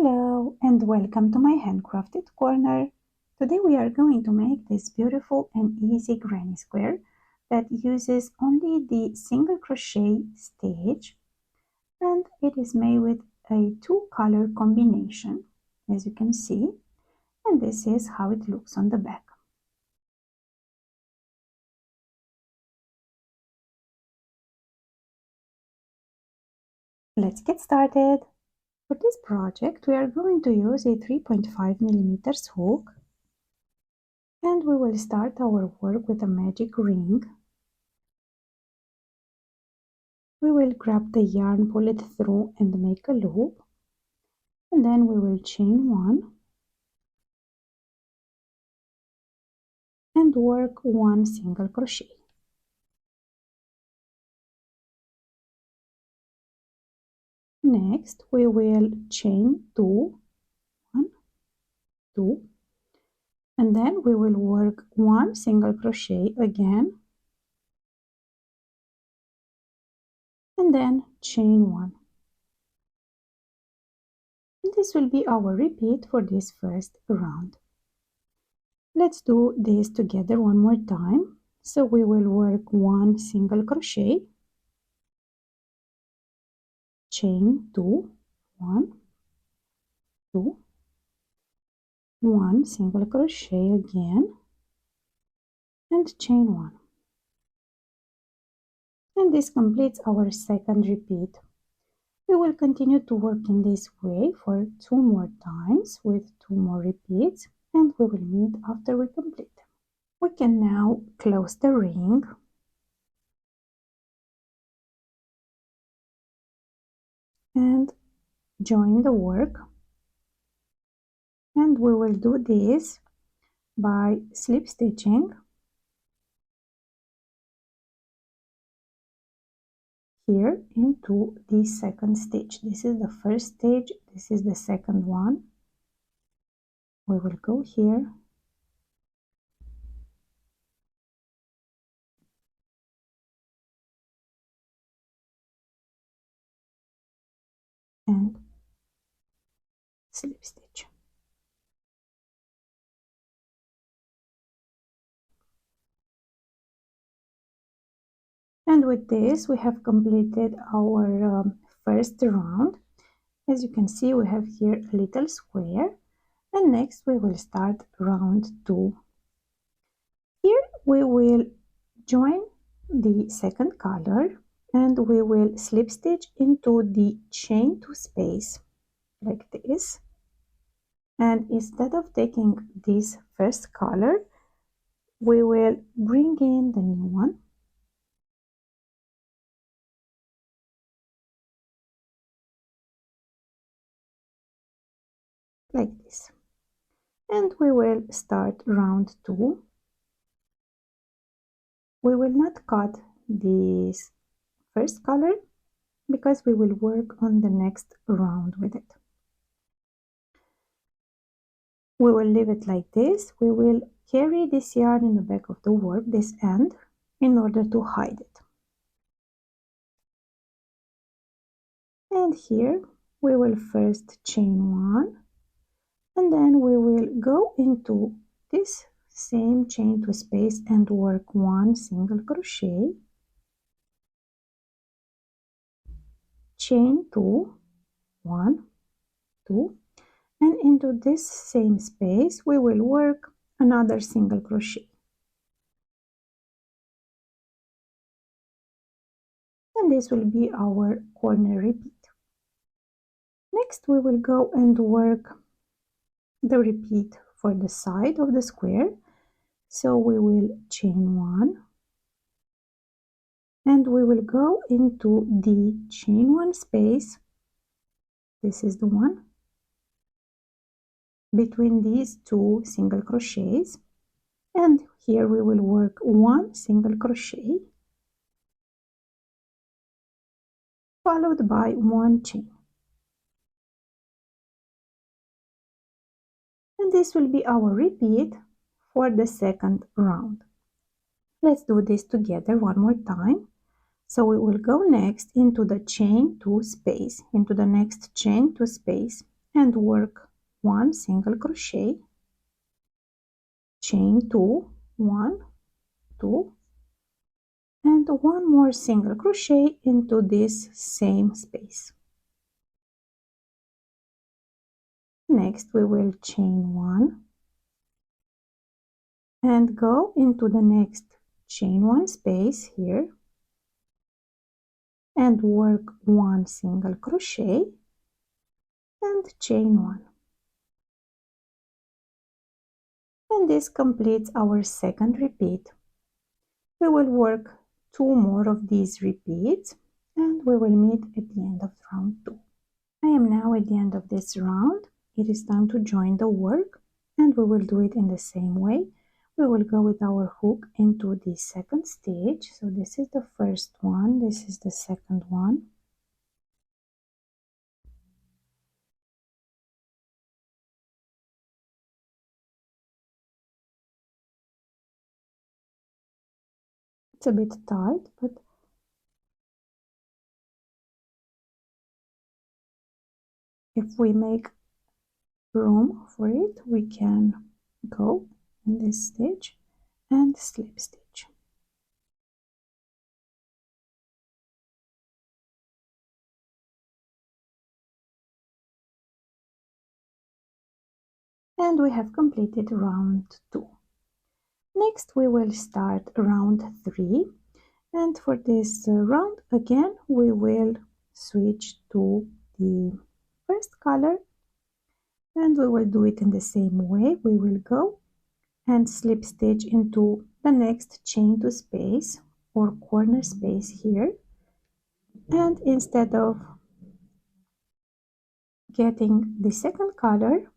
Hello and welcome to my handcrafted corner. Today we are going to make this beautiful and easy granny square that uses only the single crochet stitch, and it is made with a two-color combination, as you can see, and this is how it looks on the back. Let's get started. For this project we are going to use a 3.5mm hook, and we will start our work with a magic ring. We will grab the yarn, pull it through and make a loop, and then we will chain one and work one single crochet. Next we will chain two, one, two, and then we will work one single crochet again, and then chain one. And this will be our repeat for this first round. Let's do this together one more time. So we will work one single crochet, chain two, one, two, one single crochet again, and chain one. And this completes our second repeat. We will continue to work in this way for two more times with two more repeats, and we will meet after we complete. We can now close the ring and join the work, and we will do this by slip stitching here into the second stitch. This is the first stitch, this is the second one. We will go here and slip stitch. And with this we have completed our first round. As you can see, we have here a little square, and next we will start round 2. Here we will join the second color and we will slip stitch into the chain 2 space like this, and instead of taking this first color we will bring in the new one like this, and we will start round 2. We will not cut this first color because we will work on the next round with it. We will leave it like this. We will carry this yarn in the back of the work, this end, in order to hide it. And here we will first chain one, and then we will go into this same chain 2 space and work one single crochet, chain 2, 1, 2, and into this same space we will work another single crochet. And this will be our corner repeat. Next we will go and work the repeat for the side of the square. So we will chain one, and we will go into the chain 1 space, this is the one, between these two single crochets, and here we will work one single crochet followed by one chain. And this will be our repeat for the second round. Let's do this together one more time. So we will go next into the chain 2 space, into the next chain 2 space, and work 1 single crochet, chain 2, 1, 2, and 1 more single crochet into this same space. Next we will chain 1 and go into the next chain 1 space here and work 1 single crochet and chain 1. And this completes our second repeat. We will work 2 more of these repeats and we will meet at the end of round 2. I am now at the end of this round. It is time to join the work and we will do it in the same way. We will go with our hook into the second stitch. So this is the first one, this is the second one. It's a bit tight, but if we make room for it, we can go in this stitch and slip stitch. And we have completed round 2. Next we will start round 3, and for this round again we will switch to the first color and we will do it in the same way. We will go and slip stitch into the next chain to space or corner space here, and instead of getting the second color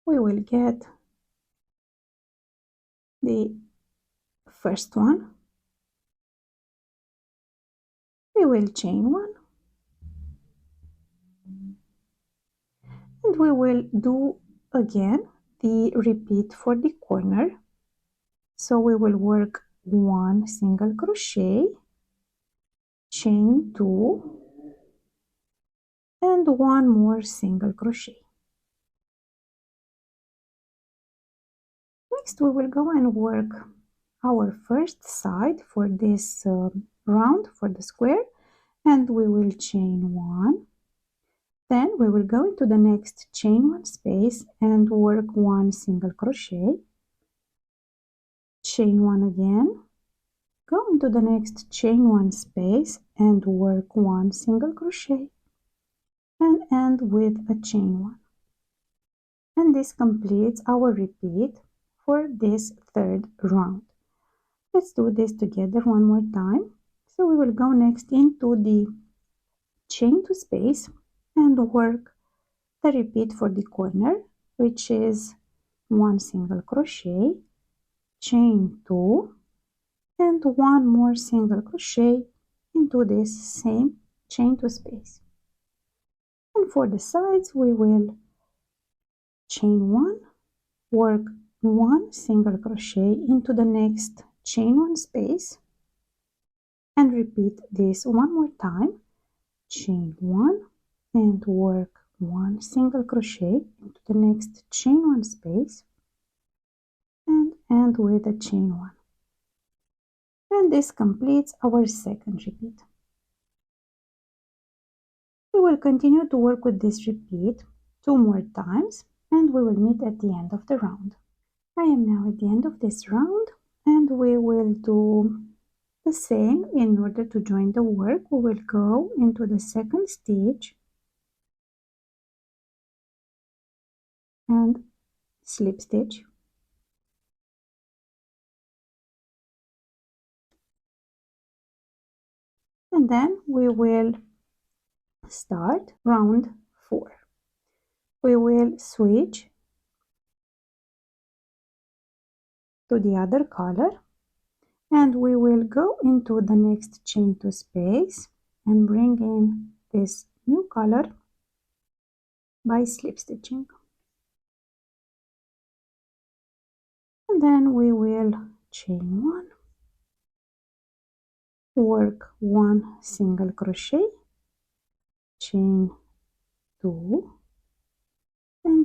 we will get the first one. We will chain 1 and we will do again the repeat for the corner. So we will work 1 single crochet, chain 2 and 1 more single crochet. Next we will go and work our first side for this round, for the square, and we will chain 1. Then we will go into the next chain 1 space and work 1 single crochet, chain 1 again, go into the next chain 1 space and work 1 single crochet and end with a chain 1. And this completes our repeat for this third round. Let's do this together one more time. So we will go next into the chain 2 space and work the repeat for the corner, which is 1 single crochet, chain 2 and 1 more single crochet into this same chain 2 space. And for the sides we will chain 1, work 1 single crochet into the next chain 1 space and repeat this one more time, chain 1 and work 1 single crochet into the next chain 1 space and end with a chain 1. And this completes our second repeat. We will continue to work with this repeat 2 more times and we will meet at the end of the round. I am now at the end of this round and we will do the same. In order to join the work, we will go into the second stitch and slip stitch. And then we will start round 4. We will switch to the other color and we will go into the next chain 2 space and bring in this new color by slip stitching. And then we will chain 1, work 1 single crochet, chain 2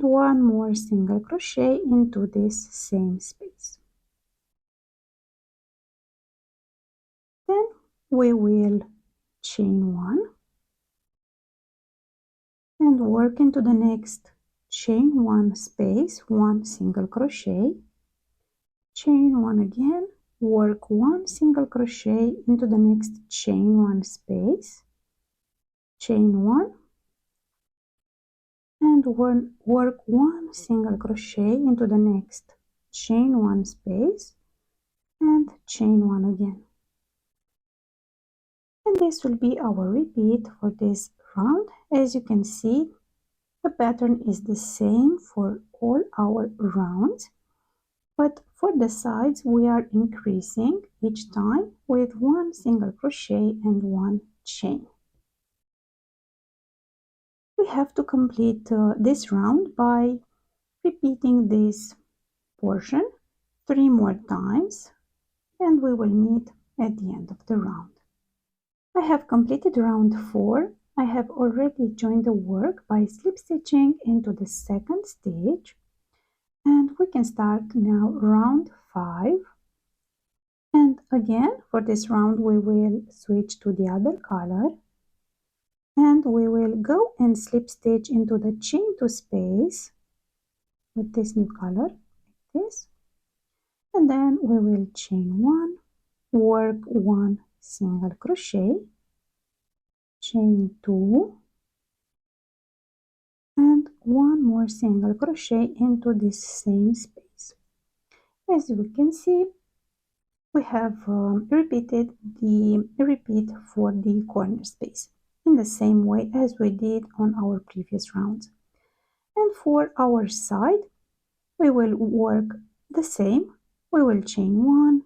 one more single crochet into this same space. Then we will chain 1 and work into the next chain 1 space, 1 single crochet, chain 1 again, work 1 single crochet into the next chain 1 space, chain 1 and work 1 single crochet into the next chain 1 space and chain 1 again. And this will be our repeat for this round. As you can see, the pattern is the same for all our rounds, but for the sides we are increasing each time with 1 single crochet and 1 chain. We have to complete this round by repeating this portion 3 more times, and we will meet at the end of the round. I have completed round 4. I have already joined the work by slip stitching into the second stitch, and we can start now round 5. And again, for this round we will switch to the other color, and we will go and slip stitch into the chain 2 space with this new color, like this, and then we will chain 1, work 1 single crochet, chain 2 and 1 more single crochet into this same space. As we can see, we have repeated the repeat for the corner space in the same way as we did on our previous rounds. And for our side, we will work the same. We will chain 1,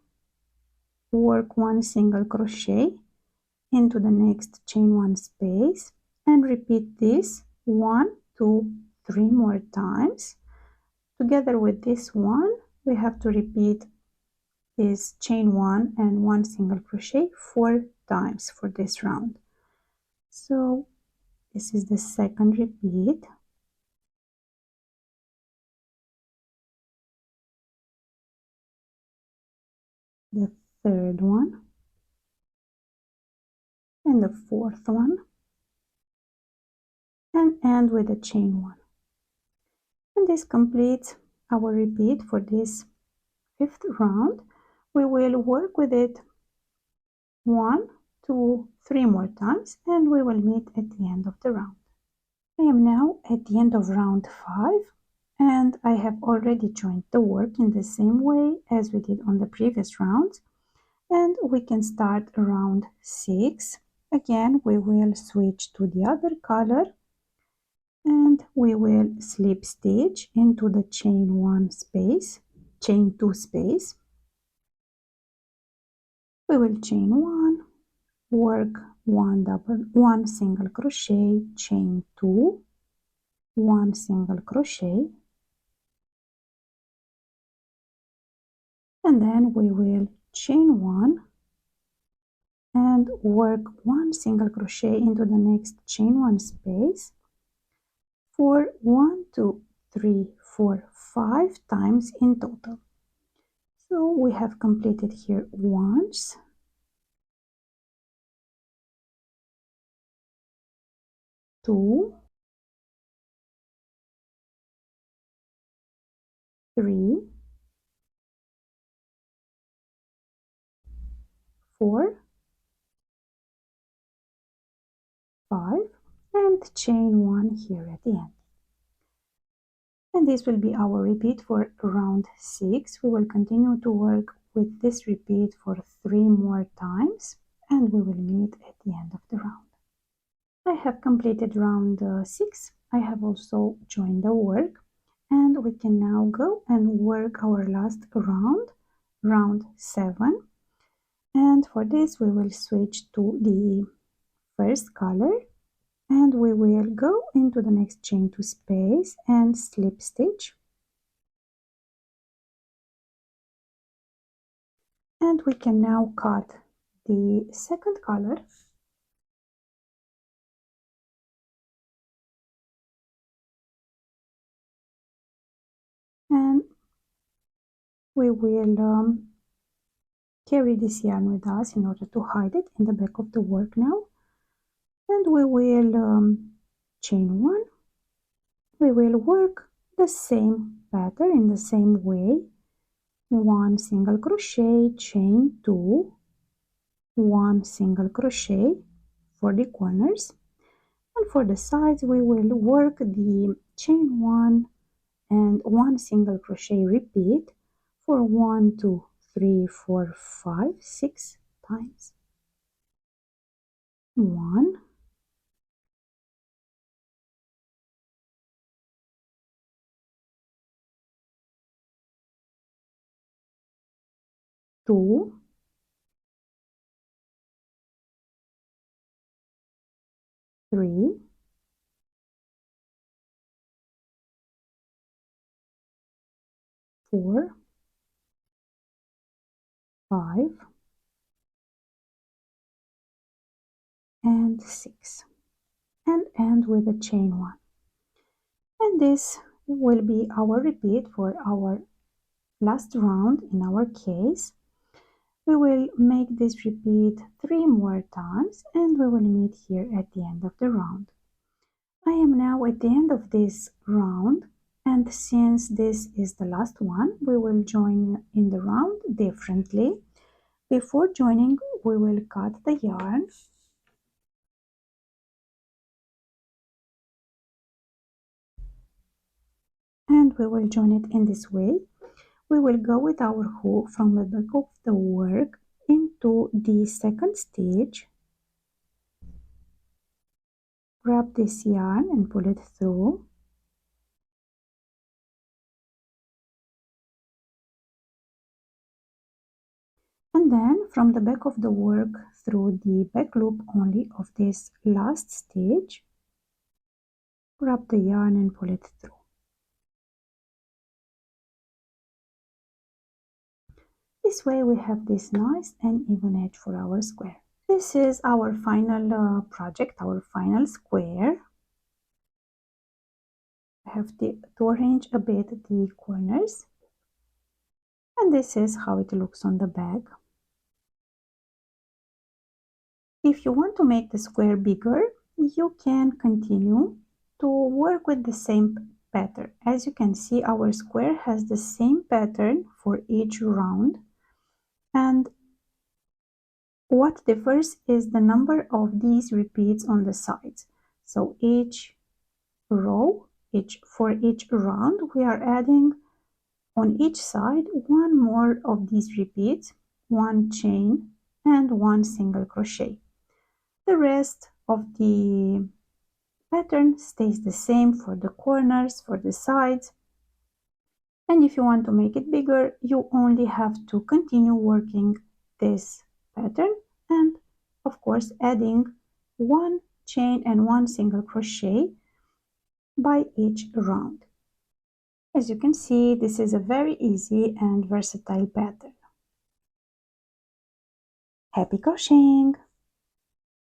work 1 single crochet into the next chain 1 space, and repeat this 1, 2, 3 more times. Together with this one, we have to repeat this chain 1 and 1 single crochet 4 times for this round. So this is the second repeat. The third one and the fourth one, and end with a chain 1. And this completes our repeat for this 5th round. We will work with it 1, 2, 3 more times, and we will meet at the end of the round. I am now at the end of round 5, and I have already joined the work in the same way as we did on the previous rounds, and we can start round 6. Again, we will switch to the other color, and we will slip stitch into the chain 1 space, chain 2 space. We will chain 1, work 1 single crochet, chain 2, 1 single crochet, and then we will chain 1 and work 1 single crochet into the next chain 1 space for 1, 2, 3, 4, 5 times in total. So we have completed here once, 2, 3, 4, 5, and chain 1 here at the end. And this will be our repeat for round 6. We will continue to work with this repeat for 3 more times, and we will meet at the end of the round. I have completed round 6. I have also joined the work, and we can now go and work our last round, round 7. And for this we will switch to the first color, and we will go into the next chain 2 space and slip stitch, and we can now cut the second color, and we will carry this yarn with us in order to hide it in the back of the work now. And we will chain one. We will work the same pattern in the same way. One single crochet, chain two, one single crochet for the corners, and for the sides we will work the chain one and one single crochet repeat for 1 2 3 4 5 6 times. 1 2 3 4 5 and 6, and end with a chain one. And this will be our repeat for our last round. In our case, we will make this repeat 3 more times and we will meet here at the end of the round. I am now at the end of this round, and since this is the last one, we will join in the round differently. Before joining, we will cut the yarn. And we will join it in this way. We will go with our hook from the back of the work into the second stitch, grab this yarn and pull it through, and then from the back of the work through the back loop only of this last stitch, grab the yarn and pull it through. This way we have this nice and even edge for our square. This is our final project, our final square. I have to arrange a bit the corners, and this is how it looks on the back. If you want to make the square bigger, you can continue to work with the same pattern. As you can see, our square has the same pattern for each round, and what differs is the number of these repeats on the sides. So each row, for each round, we are adding on each side one more of these repeats, one chain and one single crochet. The rest of the pattern stays the same for the corners, for the sides. And if you want to make it bigger, you only have to continue working this pattern and of course adding one chain and one single crochet by each round. As you can see, this is a very easy and versatile pattern. Happy crocheting!